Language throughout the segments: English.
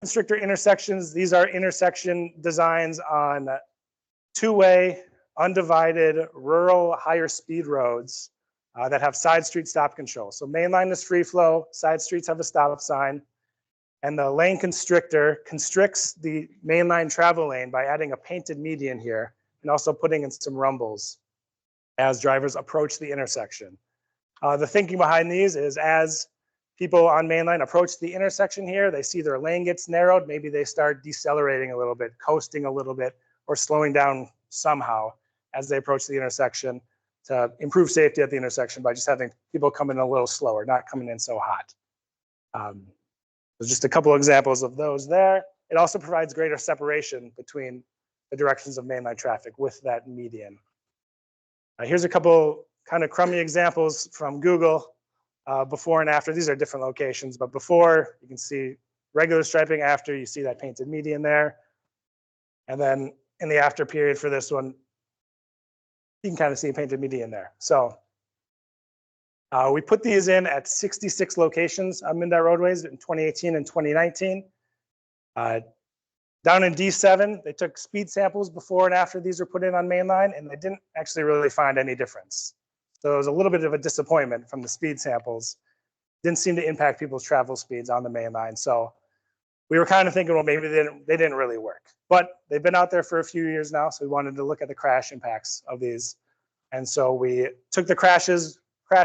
constrictor intersections, these are intersection designs on two-way, undivided, rural, higher speed roads that have side street stop control. So main line is free flow, side streets have a stop sign, and the lane constrictor constricts the mainline travel lane by adding a painted median here and also putting in some rumbles as drivers approach the intersection. The thinking behind these is as people on mainline approach the intersection here, they see their lane gets narrowed, maybe they start decelerating a little bit, coasting a little bit, or slowing down somehow as they approach the intersection to improve safety at the intersection by just having people come in a little slower, not coming in so hot. There's just a couple of examples of those there. It also provides greater separation between the directions of mainline traffic with that median. Here's a couple kind of crummy examples from Google before and after. These are different locations, but before you can see regular striping, after you see that painted median there. And then in the after period for this one, you can kind of see a painted median there. So we put these in at 66 locations on MnDOT roadways in 2018 and 2019. Down in D7, they took speed samples before and after these were put in on mainline, and they didn't actually really find any difference. So it was a little bit of a disappointment from the speed samples. Didn't seem to impact people's travel speeds on the mainline. So we were kind of thinking, well, maybe they didn't really work. But they've been out there for a few years now, so we wanted to look at the crash impacts of these. And so we took the crash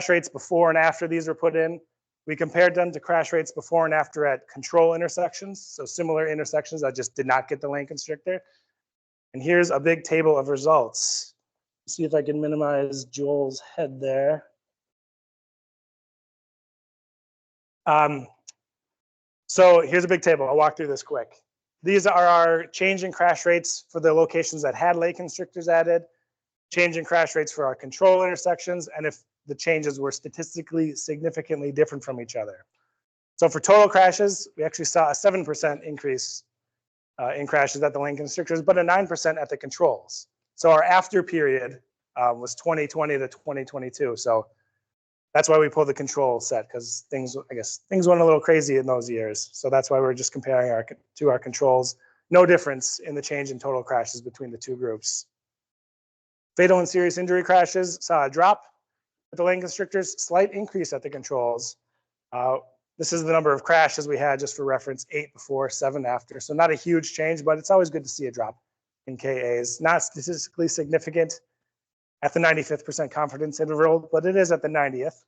rates before and after these were put in. We compared them to crash rates before and after at control intersections, so similar intersections that just did not get the lane constrictor. And here's a big table of results. Let's see if I can minimize Joel's head there. So here's a big table. I'll walk through this quick. These are our change in crash rates for the locations that had lane constrictors added, change in crash rates for our control intersections, and if the changes were statistically significantly different from each other. So for total crashes, we actually saw a 7% increase in crashes at the lane constrictors, but a 9% at the controls. So our after period was 2020 to 2022. So that's why we pulled the control set, because things went a little crazy in those years. So that's why we're just comparing our controls. No difference in the change in total crashes between the two groups. Fatal and serious injury crashes saw a drop at the lane constrictors, slight increase at the controls. This is the number of crashes we had, just for reference, 8 before, 7 after. So not a huge change, but it's always good to see a drop in KAs. Not statistically significant at the 95th percent confidence interval, but it is at the 90th.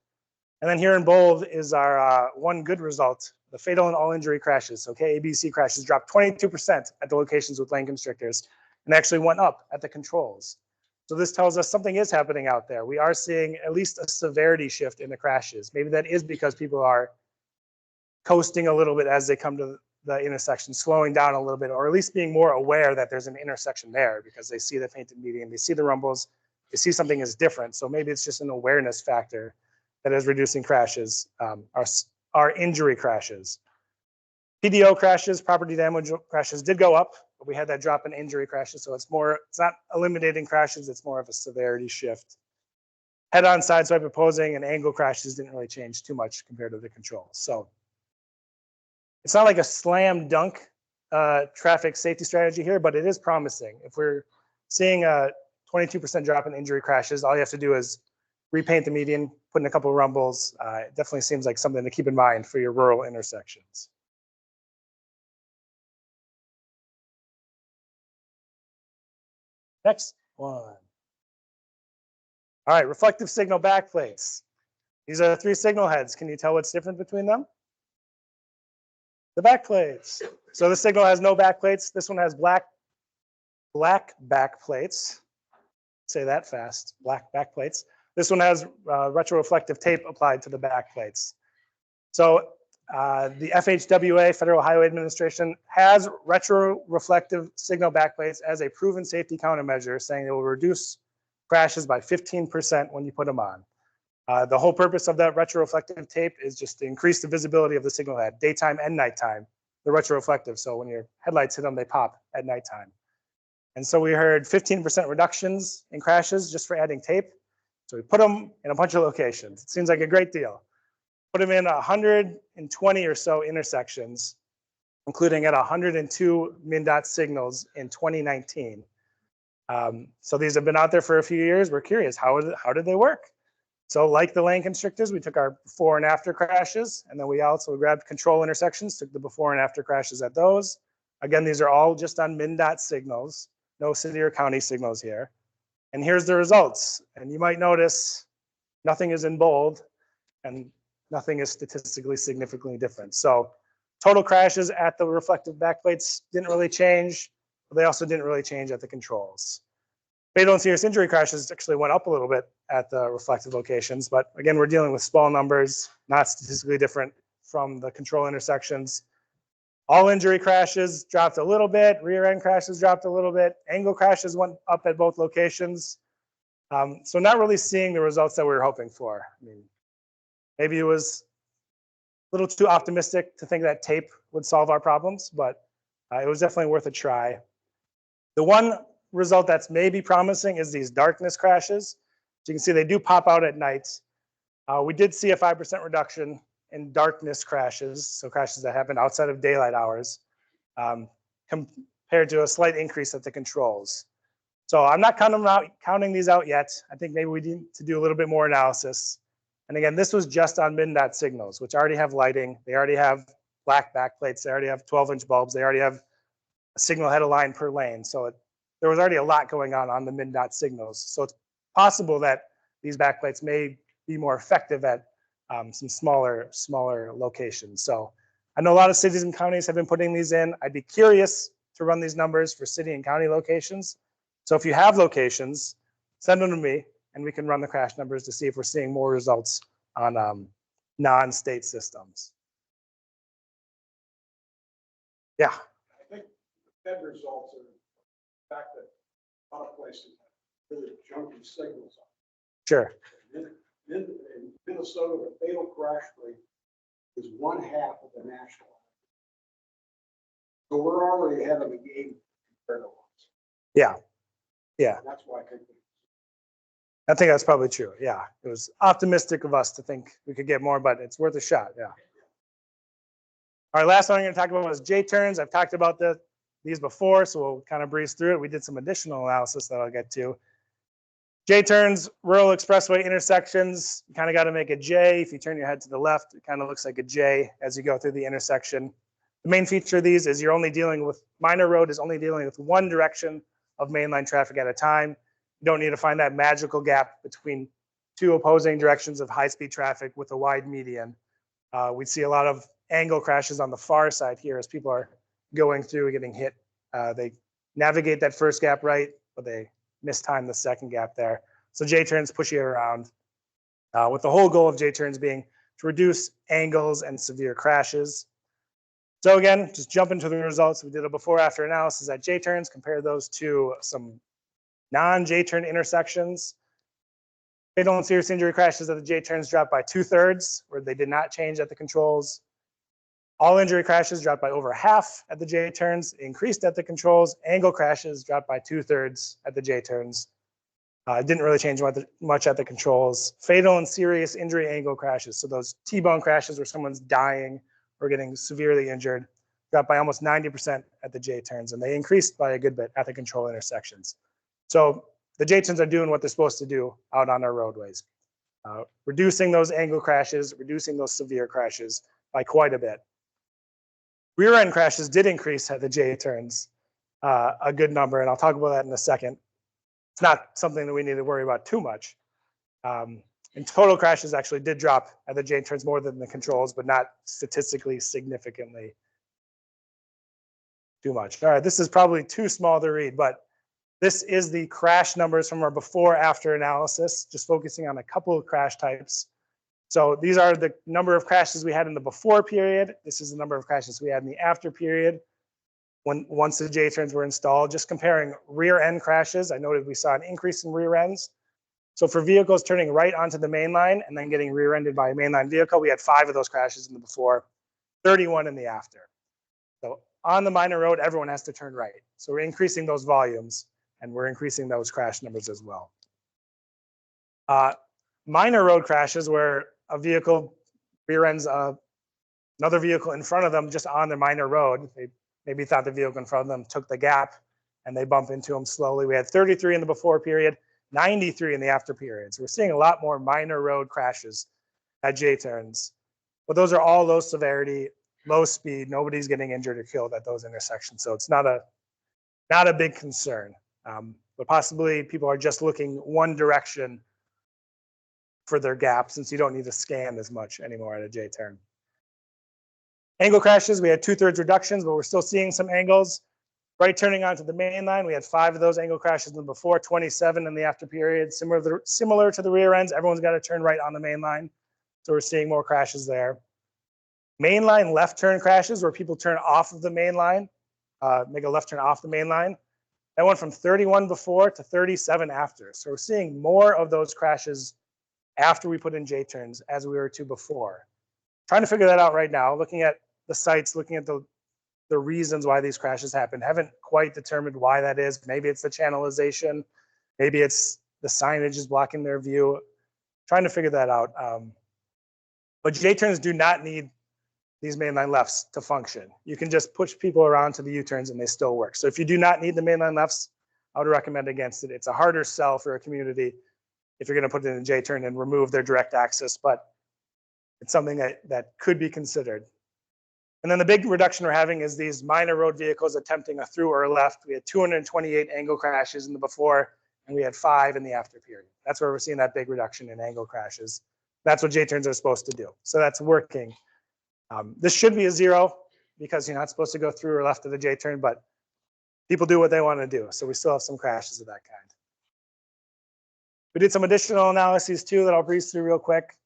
And then here in bold is our one good result, the fatal and all injury crashes. So KABC crashes dropped 22% at the locations with lane constrictors and actually went up at the controls. So this tells us something is happening out there. We are seeing at least a severity shift in the crashes. Maybe that is because people are coasting a little bit as they come to the intersection, slowing down a little bit, or at least being more aware that there's an intersection there because they see the painted median, they see the rumbles, they see something is different. So maybe it's just an awareness factor that is reducing crashes, our injury crashes. PDO crashes, property damage crashes did go up, but we had that drop in injury crashes. So it's not eliminating crashes, it's more of a severity shift. Head-on, sideswipe, opposing, and angle crashes didn't really change too much compared to the controls. So it's not like a slam dunk traffic safety strategy here, but it is promising. If we're seeing a 22% drop in injury crashes, all you have to do is repaint the median, put in a couple of rumbles. It definitely seems like something to keep in mind for your rural intersections. Next one. All right, reflective signal backplates. These are 3 signal heads. Can you tell what's different between them? The backplates. So this signal has no backplates. This one has black backplates. Say that fast, black backplates. This one has retroreflective tape applied to the backplates. So the FHWA, Federal Highway Administration, has retroreflective signal backplates as a proven safety countermeasure, saying it will reduce crashes by 15% when you put them on. The whole purpose of that retroreflective tape is just to increase the visibility of the signal head, daytime and nighttime. They're retroreflective, so when your headlights hit them, they pop at nighttime. And so we heard 15% reductions in crashes just for adding tape. So we put them in a bunch of locations. It seems like a great deal. Put them in 120 or so intersections including at 102 MnDOT signals in 2019. So these have been out there for a few years. We're curious, how did they work? So like the lane constrictors, we took our before and after crashes, and then we also grabbed control intersections, took the before and after crashes at those. Again, these are all just on MnDOT signals, no city or county signals here. And here's the results. And you might notice nothing is in bold and nothing is statistically significantly different. So total crashes at the reflective backplates didn't really change, but they also didn't really change at the controls. Fatal and serious injury crashes actually went up a little bit at the reflective locations, but again, we're dealing with small numbers, not statistically different from the control intersections. All injury crashes dropped a little bit, rear end crashes dropped a little bit, angle crashes went up at both locations. So not really seeing the results that we were hoping for. I mean, maybe it was a little too optimistic to think that tape would solve our problems, but it was definitely worth a try. The one result that's maybe promising is these darkness crashes. So you can see they do pop out at night. We did see a 5% reduction in darkness crashes, so crashes that happen outside of daylight hours, compared to a slight increase at the controls. So I'm not counting these out yet. I think maybe we need to do a little bit more analysis. And again, this was just on MnDOT signals, which already have lighting. They already have black backplates. They already have 12-inch bulbs. They already have a signal head of line per lane. So there was already a lot going on the MnDOT signals. So it's possible that these backplates may be more effective at some smaller locations. So I know a lot of cities and counties have been putting these in. I'd be curious to run these numbers for city and county locations. So if you have locations, send them to me and we can run the crash numbers to see if we're seeing more results on non-state systems. Yeah. I think the Fed results are the fact that a lot of places have really junky signals on. Sure. In Minnesota, the fatal crash rate is 1/2 of the national. So we're already ahead of the game compared to us. Yeah. Yeah. And that's why I think that's probably true. Yeah. It was optimistic of us to think we could get more, but it's worth a shot. Yeah. All right, last one I'm going to talk about is J-turns. I've talked about these before, so we'll kind of breeze through it. We did some additional analysis that I'll get to. J-turns, rural expressway intersections, you kind of got to make a J. If you turn your head to the left, it kind of looks like a J as you go through the intersection. The main feature of these is you're only dealing with, minor road is only dealing with one direction of mainline traffic at a time. You don't need to find that magical gap between two opposing directions of high-speed traffic with a wide median. We see a lot of angle crashes on the far side here as people are going through and getting hit. They navigate that first gap right, but they mistime the second gap there. So J-turns push you around, with the whole goal of J-turns being to reduce angles and severe crashes. So again, just jump into the results. We did a before-after analysis at J-turns, compare those to some non-J-turn intersections. Fatal and serious injury crashes at the J-turns dropped by 2/3, where they did not change at the controls. All injury crashes dropped by over half at the J-turns, increased at the controls. Angle crashes dropped by 2/3 at the J-turns. Didn't really change much at the controls. Fatal and serious injury angle crashes, so those T-bone crashes where someone's dying or getting severely injured, dropped by almost 90% at the J-turns, and they increased by a good bit at the control intersections. So the J-turns are doing what they're supposed to do out on our roadways, reducing those angle crashes, reducing those severe crashes by quite a bit. Rear end crashes did increase at the J-turns, a good number, and I'll talk about that in a second. It's not something that we need to worry about too much. And total crashes actually did drop at the J-turns more than the controls, but not statistically significantly too much. All right, this is probably too small to read, but this is the crash numbers from our before-after analysis, just focusing on a couple of crash types. So these are the number of crashes we had in the before period. This is the number of crashes we had in the after period once the J-turns were installed. Just comparing rear end crashes, I noted we saw an increase in rear ends. So for vehicles turning right onto the main line and then getting rear-ended by a mainline vehicle, we had 5 of those crashes in the before, 31 in the after. So on the minor road, everyone has to turn right. So we're increasing those volumes and we're increasing those crash numbers as well. Minor road crashes where a vehicle rear ends a Another vehicle in front of them just on the minor road. They maybe thought the vehicle in front of them took the gap and they bump into them slowly. We had 33 in the before period, 93 in the after period. So we're seeing a lot more minor road crashes at J-turns. But those are all low severity, low speed. Nobody's getting injured or killed at those intersections. So it's not a big concern. But possibly people are just looking one direction for their gap, since you don't need to scan as much anymore at a J-turn. Angle crashes, we had 2/3 reductions, but we're still seeing some angles. Right turning onto the main line, we had 5 of those angle crashes in the before, 27 in the after period. Similar to the rear ends, everyone's got to turn right on the main line. So we're seeing more crashes there. Mainline left turn crashes, where people turn off of the main line, make a left turn off the main line. That went from 31 before to 37 after. So we're seeing more of those crashes after we put in J-turns as we were to before. Trying to figure that out right now, looking at the sites, looking at the reasons why these crashes happen. Haven't quite determined why that is. Maybe it's the channelization. Maybe it's the signage is blocking their view. Trying to figure that out. But J-turns do not need these mainline lefts to function. You can just push people around to the U-turns and they still work. So if you do not need the mainline lefts, I would recommend against it. It's a harder sell for a community if you're going to put it in a J-turn and remove their direct access, but it's something that could be considered. And then the big reduction we're having is these minor road vehicles attempting a through or a left. We had 228 angle crashes in the before, and we had 5 in the after period. That's where we're seeing that big reduction in angle crashes. That's what J-turns are supposed to do. So that's working. This should be a 0 because you're not supposed to go through or left of the J-turn, but people do what they want to do. So we still have some crashes of that kind. We did some additional analyses too that I'll breeze through real quick.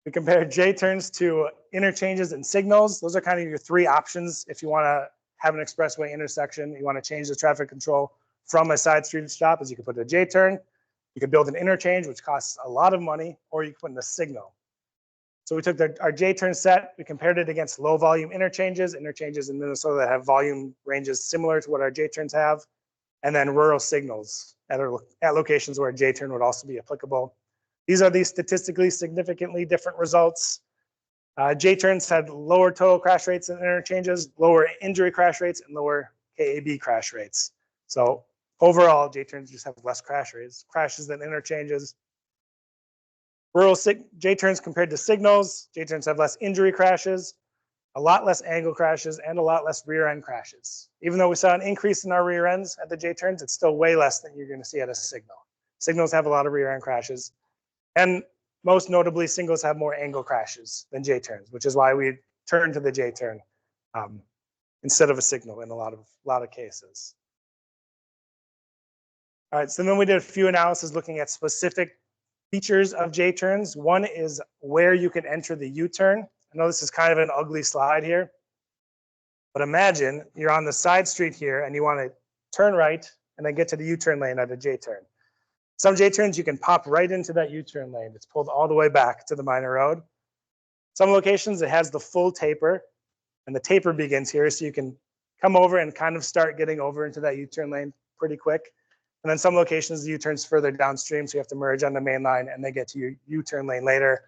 We compared J-turns to interchanges and signals. Those are kind of your 3 options if you want to have an expressway intersection. You want to change the traffic control from a side street stop, as you can put a J-turn. You could build an interchange, which costs a lot of money, or you can put in a signal. So we took our J-turn set, we compared it against low volume interchanges in Minnesota that have volume ranges similar to what our J-turns have, and then rural signals at locations where a J-turn would also be applicable. These are the statistically significantly different results. J-turns had lower total crash rates than interchanges, lower injury crash rates, and lower KAB crash rates. So overall, J-turns just have less crashes than interchanges. Rural J-turns compared to signals, J-turns have less injury crashes, a lot less angle crashes, and a lot less rear end crashes. Even though we saw an increase in our rear ends at the J-turns, it's still way less than you're going to see at a signal. Signals have a lot of rear end crashes. And most notably, singles have more angle crashes than J-turns, which is why we turn to the J-turn instead of a signal in a lot of cases. All right, so then we did a few analyses looking at specific features of J-turns. One is where you can enter the U-turn. I know this is kind of an ugly slide here, but imagine you're on the side street here and you want to turn right and then get to the U-turn lane at a J-turn. Some J-turns you can pop right into that U-turn lane. It's pulled all the way back to the minor road. Some locations it has the full taper, and the taper begins here, so you can come over and kind of start getting over into that U-turn lane pretty quick. And then some locations, the U-turn's further downstream, so you have to merge on the main line and then get to your U-turn lane later.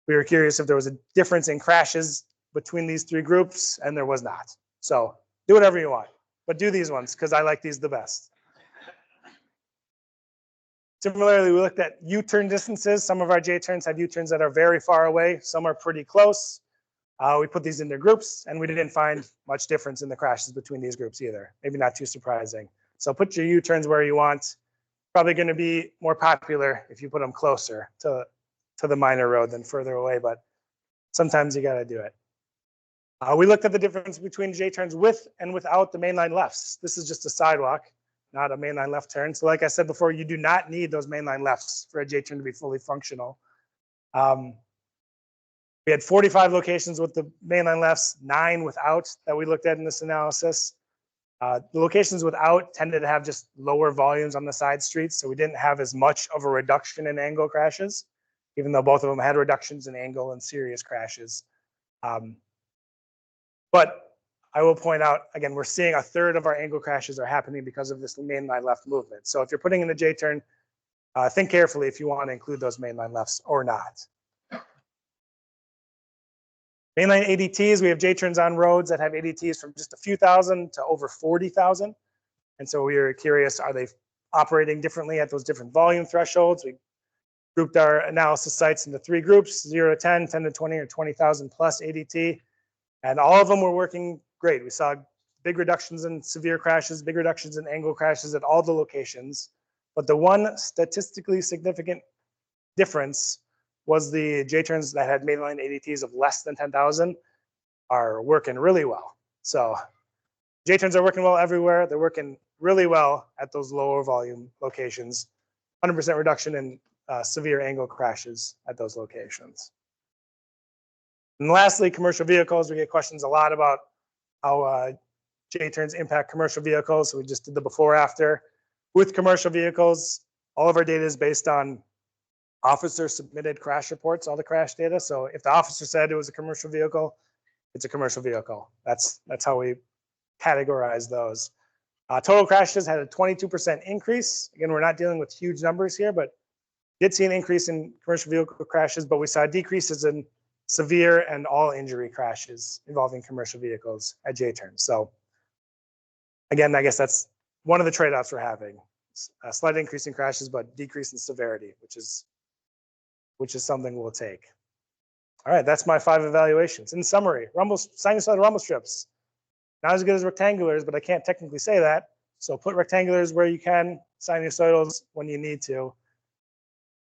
We were curious if there was a difference in crashes between these 3 groups, and there was not. So do whatever you want, but do these ones because I like these the best. Similarly, we looked at U-turn distances. Some of our J-turns have U-turns that are very far away. Some are pretty close. We put these into groups, and we didn't find much difference in the crashes between these groups either. Maybe not too surprising. So put your U-turns where you want. Probably going to be more popular if you put them closer to the minor road than further away, but sometimes you got to do it. We looked at the difference between J-turns with and without the mainline lefts. This is just a sidewalk, not a mainline left turn. So like I said before, you do not need those mainline lefts for a J-turn to be fully functional. We had 45 locations with the mainline lefts, 9 without that we looked at in this analysis. The locations without tended to have just lower volumes on the side streets, so we didn't have as much of a reduction in angle crashes, even though both of them had reductions in angle and serious crashes. But I will point out, again, we're seeing 1/3 of our angle crashes are happening because of this mainline left movement. So if you're putting in a J-turn, think carefully if you want to include those mainline lefts or not. Mainline ADTs, we have J-turns on roads that have ADTs from just a few thousand to over 40,000. And so we were curious, are they operating differently at those different volume thresholds? We grouped our analysis sites into 3 groups, 0 to 10, 10 to 20, or 20,000 plus ADT. And all of them were working great. We saw big reductions in severe crashes, big reductions in angle crashes at all the locations. But the one statistically significant difference was the J-turns that had mainline ADTs of less than 10,000 are working really well. So J-turns are working well everywhere. They're working really well at those lower volume locations. 100% reduction in severe angle crashes at those locations. And lastly, commercial vehicles. We get questions a lot about how J-turns impact commercial vehicles. So we just did the before after. With commercial vehicles, all of our data is based on officer submitted crash reports, all the crash data. So if the officer said it was a commercial vehicle, it's a commercial vehicle. That's how we categorize those. Total crashes had a 22% increase. Again, we're not dealing with huge numbers here, but did see an increase in commercial vehicle crashes, but we saw decreases in severe and all injury crashes involving commercial vehicles at J-turns. So again, I guess that's one of the trade-offs we're having. A slight increase in crashes, but decrease in severity, which is something we'll take. All right, that's my 5 evaluations. In summary, sinusoidal rumble strips, not as good as rectangulars, but I can't technically say that. So put rectangulars where you can, sinusoidals when you need to.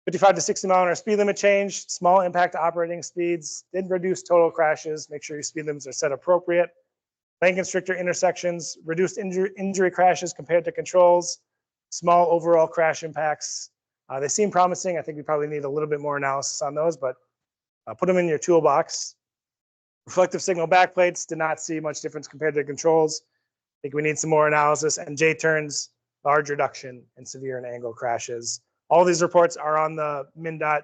55 to 60 mile an hour speed limit change, small impact to operating speeds, did reduce total crashes. Make sure your speed limits are set appropriate. Lane constrictor intersections, reduced injury crashes compared to controls, small overall crash impacts. They seem promising. I think we probably need a little bit more analysis on those, but put them in your toolbox. Reflective signal backplates, did not see much difference compared to controls. I think we need some more analysis. And J-turns, large reduction in severe and angle crashes. All these reports are on the MnDOT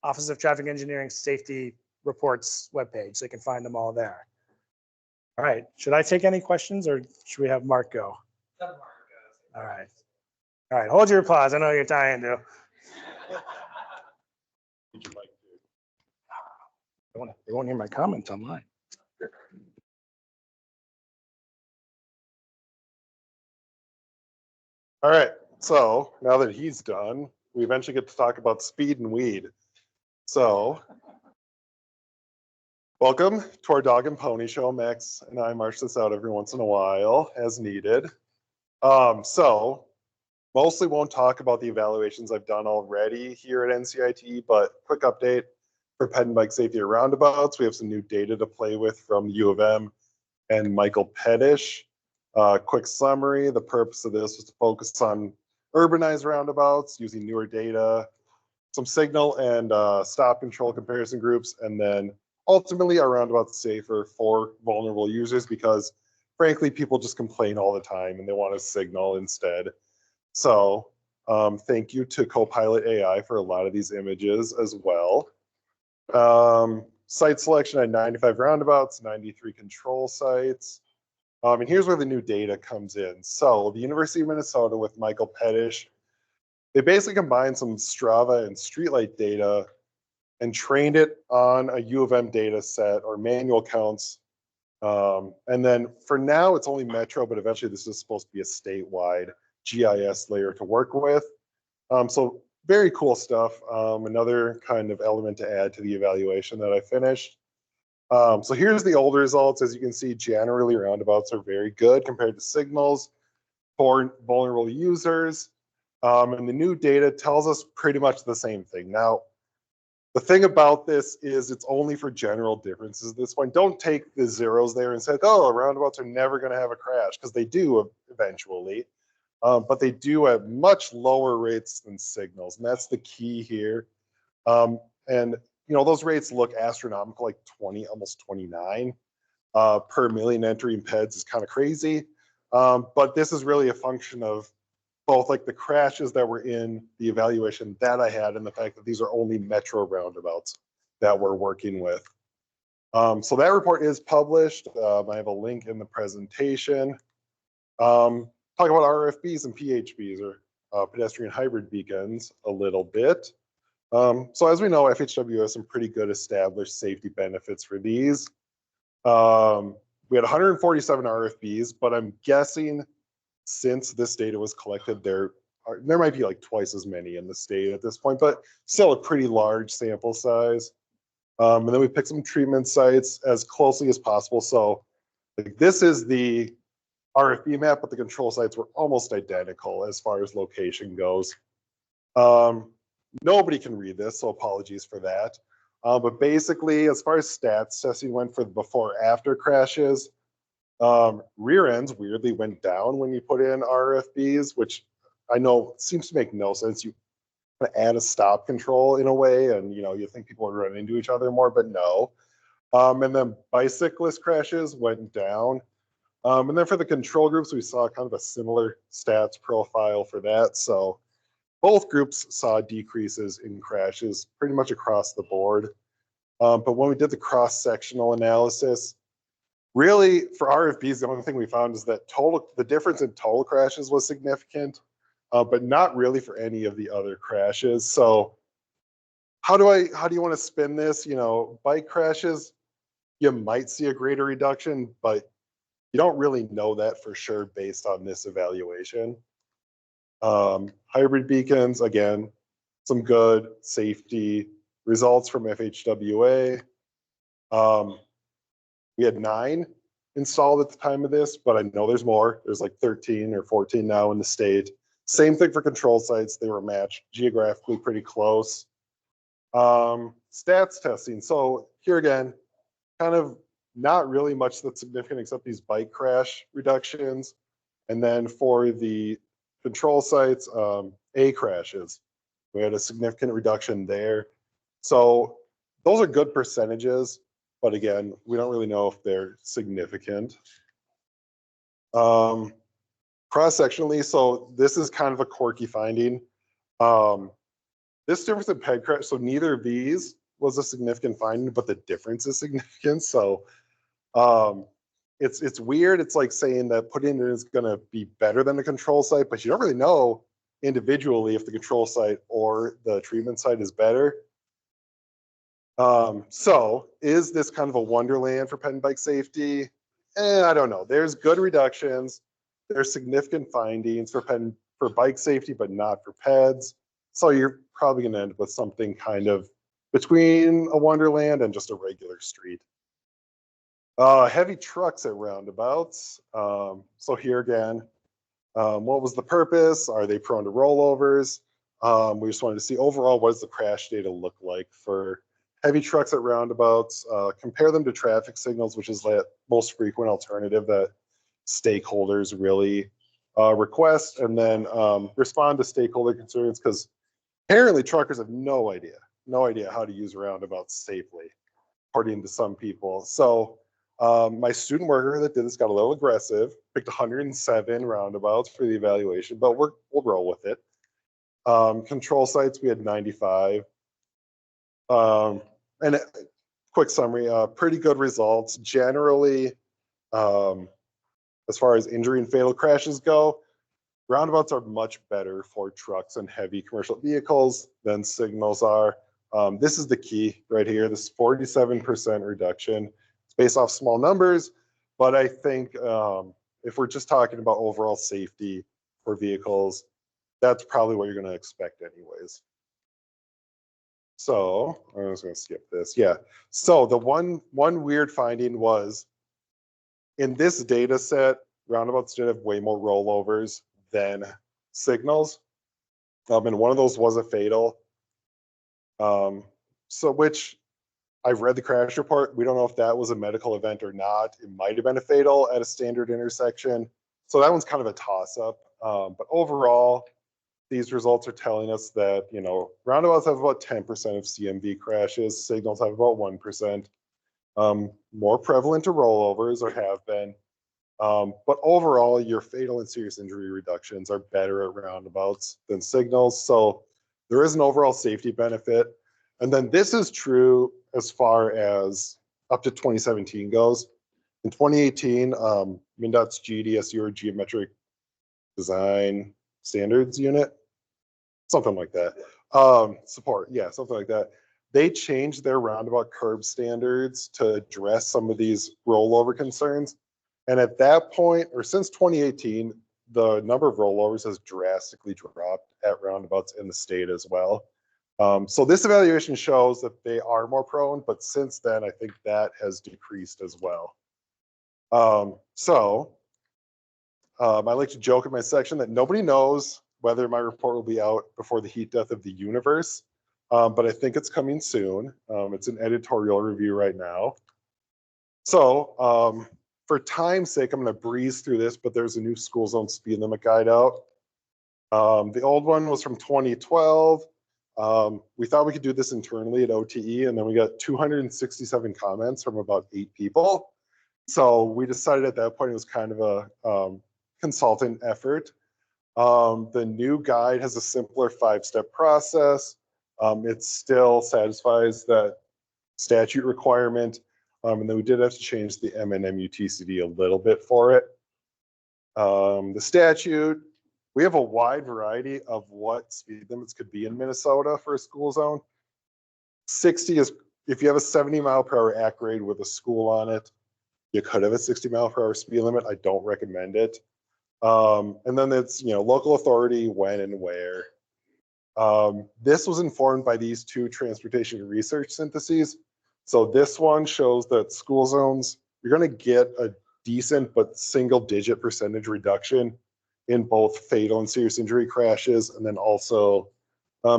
Office of Traffic Engineering Safety Reports webpage. So you can find them all there. All right, should I take any questions or should we have Mark go? All right. All right, hold your applause. I know you're dying to. They won't hear my comments online. All right, so now that he's done, we eventually get to talk about speed and weed. So, welcome to our dog and pony show. Max and I march this out every once in a while as needed. So, mostly won't talk about the evaluations I've done already here at NCITE, but quick update for ped and bike safety at roundabouts. We have some new data to play with from U of M and Michael Pettish. Quick summary, the purpose of this was to focus on urbanized roundabouts using newer data, some signal and stop control comparison groups, and then ultimately our roundabouts safer for vulnerable users because frankly, people just complain all the time and they want to signal instead. So thank you to Copilot AI for a lot of these images as well. Site selection at 95 roundabouts, 93 control sites. And here's where the new data comes in. So the University of Minnesota with Michael Pettish, they basically combined some Strava and streetlight data and trained it on a U of M data set or manual counts. And then for now, it's only Metro, but eventually this is supposed to be a statewide GIS layer to work with. So very cool stuff. Another kind of element to add to the evaluation that I finished. So here's the old results. As you can see, generally roundabouts are very good compared to signals for vulnerable users. And the new data tells us pretty much the same thing. Now, the thing about this is it's only for general differences at this point. Don't take the zeros there and say, oh, roundabouts are never going to have a crash, because they do eventually. But they do at much lower rates than signals. And that's the key here. And you know, those rates look astronomical, like 20, almost 29 per million entry in PEDs is kind of crazy. But this is really a function of both like the crashes that were in the evaluation that I had and the fact that these are only Metro roundabouts that we're working with. So that report is published. I have a link in the presentation. Talk about RFBs and PHBs, or pedestrian hybrid beacons, a little bit. So as we know, FHW has some pretty good established safety benefits for these. We had 147 RFBs, but I'm guessing since this data was collected, there might be like twice as many in the state at this point, but still a pretty large sample size. And then we picked some treatment sites as closely as possible. So like, this is the RFB map, but the control sites were almost identical as far as location goes. Nobody can read this, so apologies for that. But basically, as far as stats testing went for the before-after crashes, rear ends weirdly went down when you put in RFBs, which I know seems to make no sense. You add a stop control in a way, and you think people would run into each other more, but no. And then bicyclist crashes went down. And then for the control groups, we saw kind of a similar stats profile for that. So both groups saw decreases in crashes pretty much across the board. But when we did the cross-sectional analysis, really for RFBs, the only thing we found is that the difference in total crashes was significant, but not really for any of the other crashes. So how do you want to spin this? Bike crashes, you might see a greater reduction, but you don't really know that for sure based on this evaluation. Hybrid beacons, again, some good safety results from FHWA. We had 9 installed at the time of this, but I know there's more. There's like 13 or 14 now in the state. Same thing for control sites. They were matched geographically pretty close. Stats testing. So here again, kind of not really much that's significant except these bike crash reductions. And then for the control sites, A crashes, we had a significant reduction there. So those are good percentages, but again, we don't really know if they're significant. Cross-sectionally, so this is kind of a quirky finding. This difference in ped crash, so neither of these was a significant finding, but the difference is significant. So it's weird. It's like saying that putting it is going to be better than the control site, but you don't really know individually if the control site or the treatment site is better. So is this kind of a wonderland for ped and bike safety? I don't know. There's good reductions. There's significant findings for bike safety, but not for peds. So you're probably going to end up with something kind of between a wonderland and just a regular street. Heavy trucks at roundabouts. So here again, what was the purpose? Are they prone to rollovers? We just wanted to see overall, what does the crash data look like for heavy trucks at roundabouts? Compare them to traffic signals, which is the most frequent alternative that stakeholders really request, and then respond to stakeholder concerns, because apparently truckers have no idea how to use roundabouts safely, according to some people. So my student worker that did this got a little aggressive, picked 107 roundabouts for the evaluation, but we'll roll with it. Control sites, we had 95. And a quick summary, pretty good results. Generally, as far as injury and fatal crashes go, roundabouts are much better for trucks and heavy commercial vehicles than signals are. This is the key right here, this 47% reduction. It's based off small numbers, but I think if we're just talking about overall safety for vehicles, that's probably what you're going to expect anyways. So I'm just going to skip this. Yeah. So the one weird finding was in this data set, roundabouts did have way more rollovers than signals. And one of those was a fatal. So which I've read the crash report. We don't know if that was a medical event or not. It might have been a fatal at a standard intersection. So that one's kind of a toss up. But overall, these results are telling us that, roundabouts have about 10% of CMV crashes. Signals have about 1%. More prevalent to rollovers, or have been. But overall, your fatal and serious injury reductions are better at roundabouts than signals. So there is an overall safety benefit. And then this is true as far as up to 2017 goes. In 2018, MnDOT's GDSU, or Geometric Design Standards Unit, something like that, Support, yeah, something like that. They changed their roundabout curb standards to address some of these rollover concerns. And at that point, or since 2018, the number of rollovers has drastically dropped at roundabouts in the state as well. So this evaluation shows that they are more prone, but since then, I think that has decreased as well. I like to joke in my section that nobody knows whether my report will be out before the heat death of the universe, but I think it's coming soon. It's an editorial review right now. So for time's sake, I'm going to breeze through this, but there's a new school zone speed limit guide out. The old one was from 2012. We thought we could do this internally at OTE, and then we got 267 comments from about 8 people. So we decided at that point it was kind of a consultant effort. The new guide has a simpler 5-step process. It still satisfies that statute requirement. And then we did have to change the MnMUTCD a little bit for it. The statute, we have a wide variety of what speed limits could be in Minnesota for a school zone. 60 is, if you have a 70-mile-per-hour act grade with a school on it, you could have a 60-mile-per-hour speed limit. I don't recommend it. And then it's, local authority, when and where. This was informed by these 2 transportation research syntheses. So this one shows that school zones, you're going to get a decent but single-digit percentage reduction in both fatal and serious injury crashes, and then also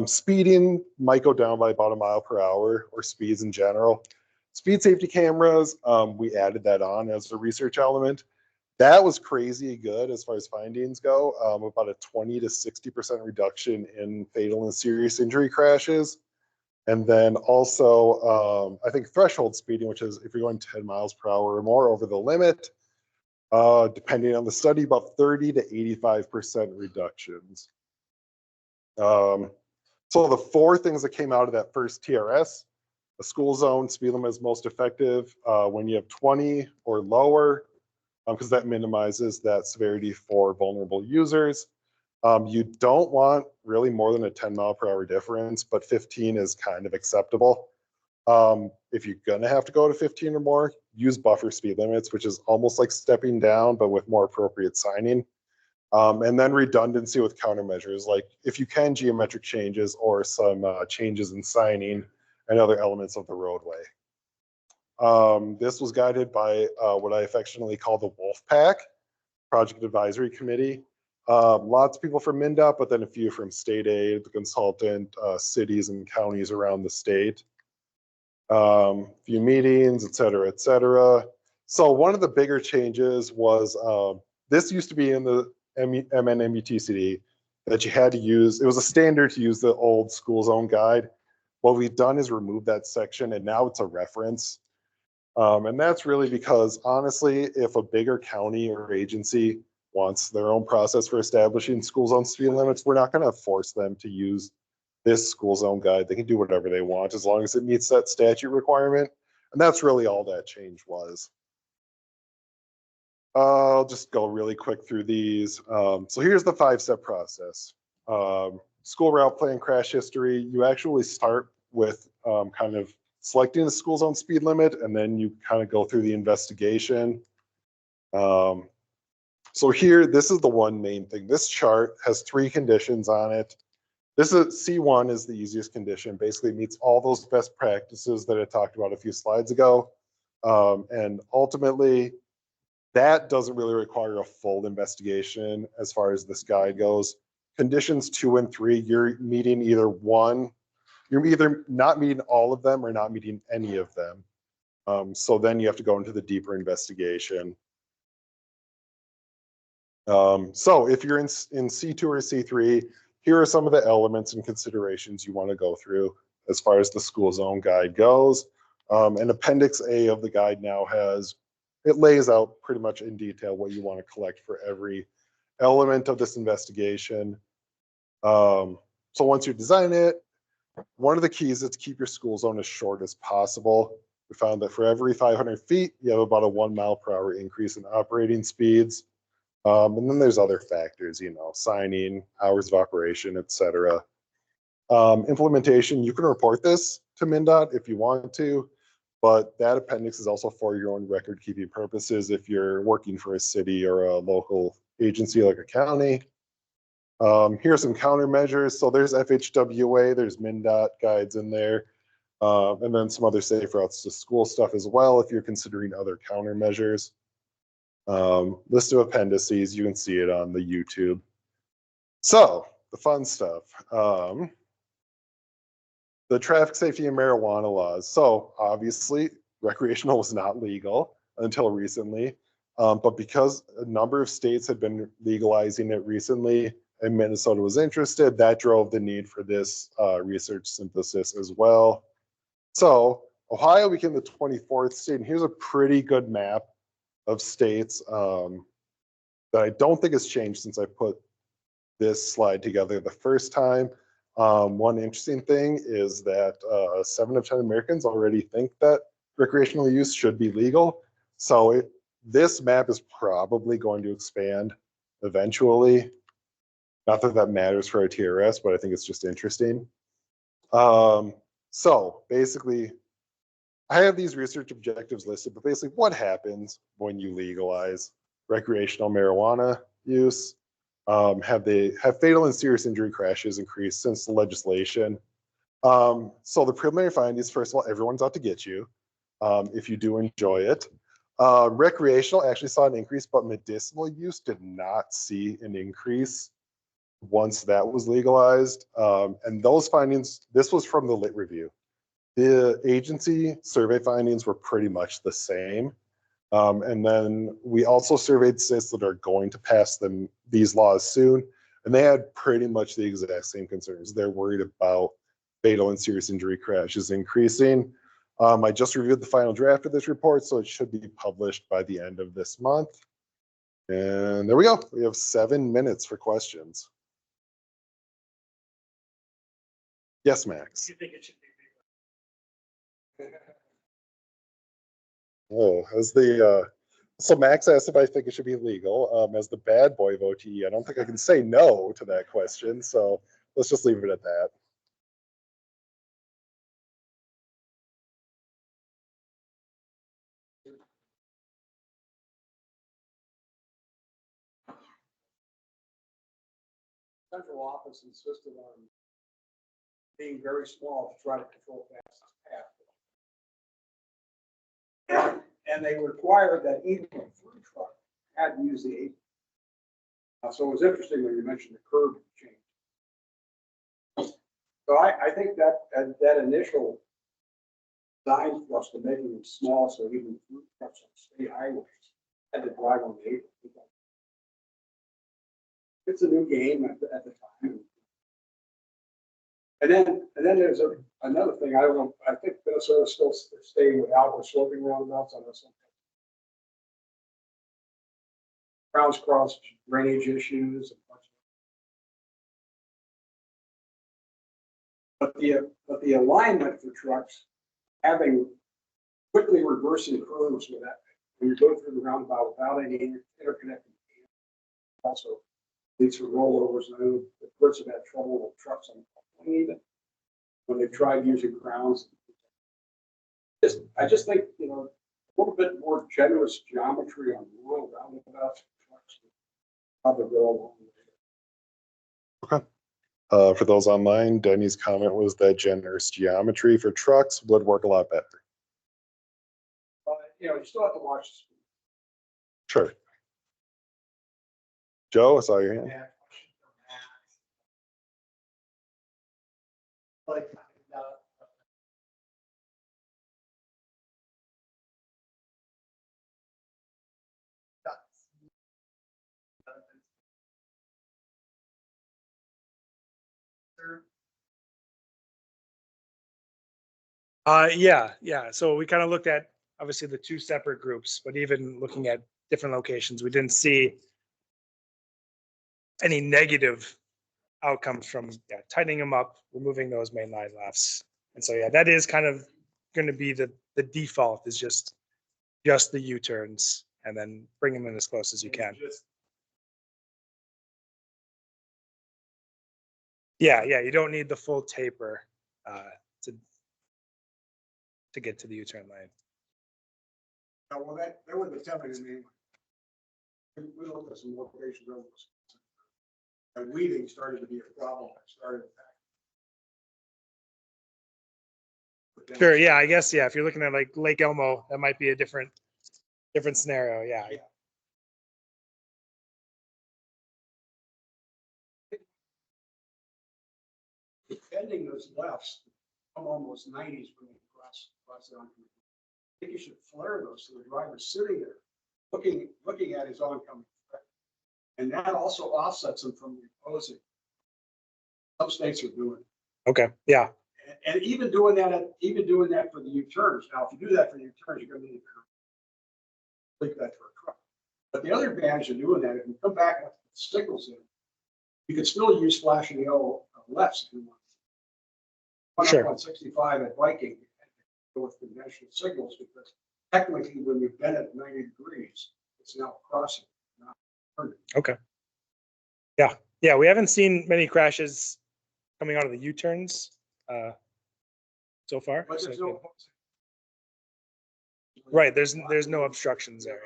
speeding might go down by about 1 mile per hour, or speeds in general. Speed safety cameras, we added that on as a research element. That was crazy good as far as findings go, about a 20 to 60% reduction in fatal and serious injury crashes. And then also, I think threshold speeding, which is if you're going 10 miles per hour or more over the limit, depending on the study, about 30 to 85% reductions. So the 4 things that came out of that first TRS, a school zone speed limit is most effective when you have 20 or lower, because that minimizes that severity for vulnerable users. You don't want really more than a 10-mile-per-hour difference, but 15 is kind of acceptable. If you're going to have to go to 15 or more, use buffer speed limits, which is almost like stepping down, but with more appropriate signing. And then redundancy with countermeasures, like if you can, geometric changes or some changes in signing and other elements of the roadway. This was guided by what I affectionately call the Wolf Pack Project Advisory Committee. Lots of people from MnDOT, but then a few from state aid, the consultant, cities and counties around the state. Few meetings, et cetera, et cetera. So one of the bigger changes was, this used to be in the MnMUTCD that you had to use, it was a standard to use the old school zone guide. What we've done is remove that section, and now it's a reference. And that's really because, honestly, if a bigger county or agency wants their own process for establishing school zone speed limits, we're not going to force them to use this school zone guide. They can do whatever they want as long as it meets that statute requirement. And that's really all that change was. I'll just go really quick through these. So here's the 5-step process. School route plan, crash history. You actually start with kind of selecting the school zone speed limit, and then you kind of go through the investigation. So here, this is the one main thing. This chart has 3 conditions on it. This is C1 is the easiest condition. Basically, it meets all those best practices that I talked about a few slides ago. And ultimately, that doesn't really require a full investigation as far as this guide goes. Conditions 2 and 3, you're meeting either one, you're either not meeting all of them or not meeting any of them. So then you have to go into the deeper investigation. So if you're in C2 or C3, here are some of the elements and considerations you want to go through as far as the school zone guide goes. And Appendix A of the guide now it lays out pretty much in detail what you want to collect for every element of this investigation. So once you design it, one of the keys is to keep your school zone as short as possible. We found that for every 500 feet, you have about a 1 mile per hour increase in operating speeds. And then there's other factors, signing, hours of operation, et cetera. Implementation, you can report this to MnDOT if you want to, but that appendix is also for your own record keeping purposes if you're working for a city or a local agency like a county. Here are some countermeasures. So there's FHWA, there's MnDOT guides in there, and then some other safe routes to school stuff as well if you're considering other countermeasures. List of appendices, you can see it on the YouTube. So the fun stuff. The traffic safety and marijuana laws. So obviously recreational was not legal until recently, but because a number of states had been legalizing it recently and Minnesota was interested, that drove the need for this research synthesis as well. So Ohio became the 24th state, and here's a pretty good map of states that I don't think has changed since I put this slide together the first time. One interesting thing is that 7 of 10 Americans already think that recreational use should be legal. So this map is probably going to expand eventually. Not that that matters for our TRS, but I think it's just interesting. So basically, I have these research objectives listed, but basically what happens when you legalize recreational marijuana use? Have fatal and serious injury crashes increased since the legislation? So the preliminary findings, first of all, everyone's out to get you if you do enjoy it. Recreational actually saw an increase, but medicinal use did not see an increase once that was legalized. And those findings, this was from the lit review. The agency survey findings were pretty much the same. And then we also surveyed states that are going to pass these laws soon, and they had pretty much the exact same concerns. They're worried about fatal and serious injury crashes increasing. I just reviewed the final draft of this report, so it should be published by the end of this month. And there we go. We have 7 minutes for questions. Yes, Max. Do you think it should be Oh, so Max asked if I think it should be legal. As the bad boy of OTE, I don't think I can say no to that question. So let's just leave it at that. Central office insisted on being very small to try to control fastest path. And they required that even a through truck had to use the apron. So it was interesting when you mentioned the curb change. So I think that initial design thrust of making them small so even through trucks on state highways had to drive on the apron. It's a new game at the time. And then there's another thing. I don't know. I think Minnesota's still staying with outward sloping roundabouts on this. Crowns cross drainage issues. But the alignment for trucks having quickly reversing curves with that when you go through the roundabout without any interconnecting also leads to rollovers. I know the courts have had trouble with trucks on even when they've tried using crowns. I just think, a little bit more generous geometry on rural roundabouts and trucks would probably go a long way. Okay. For those online, Denny's comment was that generous geometry for trucks would work a lot better. But, you still have to watch the speed. Sure. Joe, I saw your hand. Yeah. Like, yeah. So we kind of looked at obviously the 2 separate groups, but even looking at different locations, we didn't see any negative outcomes from tightening them up, removing those main line lefts. And so, that is kind of going to be the default is just the U-turns and then bring them in as close as you can. Yeah, you don't need the full taper to get to the U-turn lane. Now, well, that would be telling me. We looked at some locations around this. And weeding started to be a problem. It started. Sure, yeah, I guess, yeah, if you're looking at like Lake Elmo, that might be a different scenario, yeah. Bending those lefts, I'm almost 90s when you cross the oncoming. I think you should flare those so the driver's sitting there, looking at his oncoming. And that also offsets him from the opposing. Some states are doing it. Okay, yeah, And even doing that for the U-turns. Now, if you do that for the U-turns, you're going to need to link that to a truck. But the other advantage of doing that, if you come back with signals in, you can still use flashing yellow lefts if you want. Sure. On 65 at Viking, go with conventional signals because technically when you bend it 90 degrees, it's now crossing. Not turning. okay. Yeah, we haven't seen many crashes coming out of the U-turns so far. But there's no. Right, there's no obstructions there,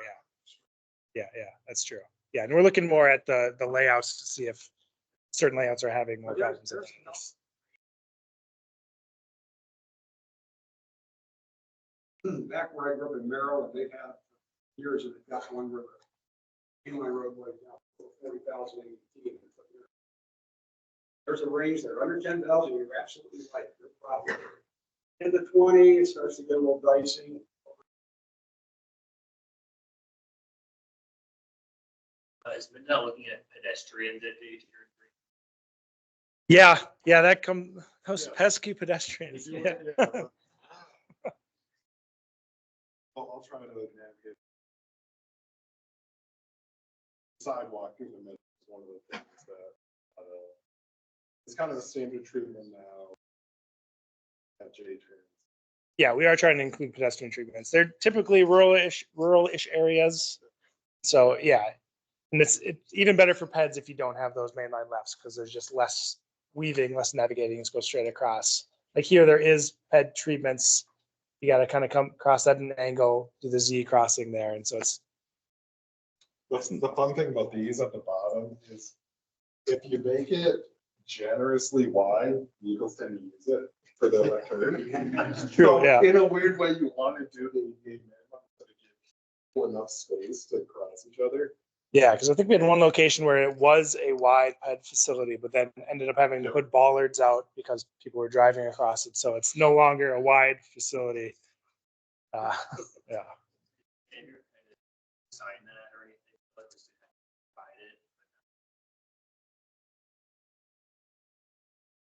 yeah, that's true. Yeah, and we're looking more at the layouts to see if certain layouts are having more problems. than others. Back where I grew up in Maryland, they've had years and they've got one where the inline roadway now 40,000 AT. There's a range there under 10,000. You're absolutely right. You're probably in the 20. It starts to get a little dicey. Is MnDOT looking at pedestrians at day 2 or 3? Yeah, those pesky pedestrians. Yeah. I'll try to navigate. Sidewalk through the middle is one of the things that it's kind of the standard treatment now at J-turns. Yeah, we are trying to include pedestrian treatments. They're typically rural-ish areas. So yeah, and it's even better for peds if you don't have those mainline lefts because there's just less weaving, less navigating. Just go straight across. Like here, there is ped treatments. You got to kind of come across at an angle, do the Z crossing there, and so it's. The fun thing about these at the bottom is if you make it generously wide, vehicles tend to use it for the left turn. True, So yeah. in a weird way, you want to do the minimum to give enough space to cross each other. Yeah, because I think we had one location where it was a wide ped facility, but then ended up having to put bollards out because people were driving across it. So it's no longer a wide facility. Yeah. Sign that or anything, but just divide it.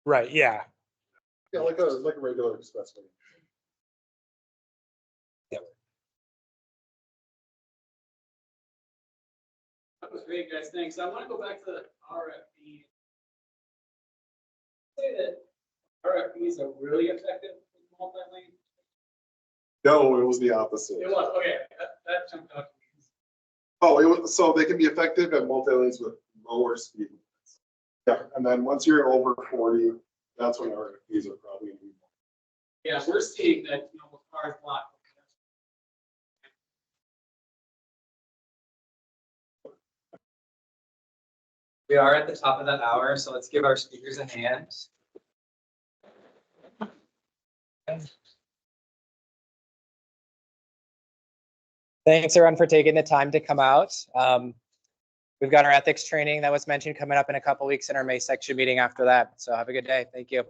Right. Yeah. Yeah, like a regular expressway. That was great, guys. Thanks. I want to go back to the RFP. Say that RFPs are really effective in multi-lane. No, it was the opposite. It was, okay. That jumped out. Oh, it was, so they can be effective at multi-lanes with lower speed limits. Yeah, and then once you're over 40, that's when RFPs are probably going to be more. Yeah, we're seeing that, with cars blocked. We are at the top of that hour, so let's give our speakers a hand. Thanks everyone for taking the time to come out. We've got our ethics training that was mentioned coming up in a couple weeks in our May section meeting after that. So have a good day. Thank you.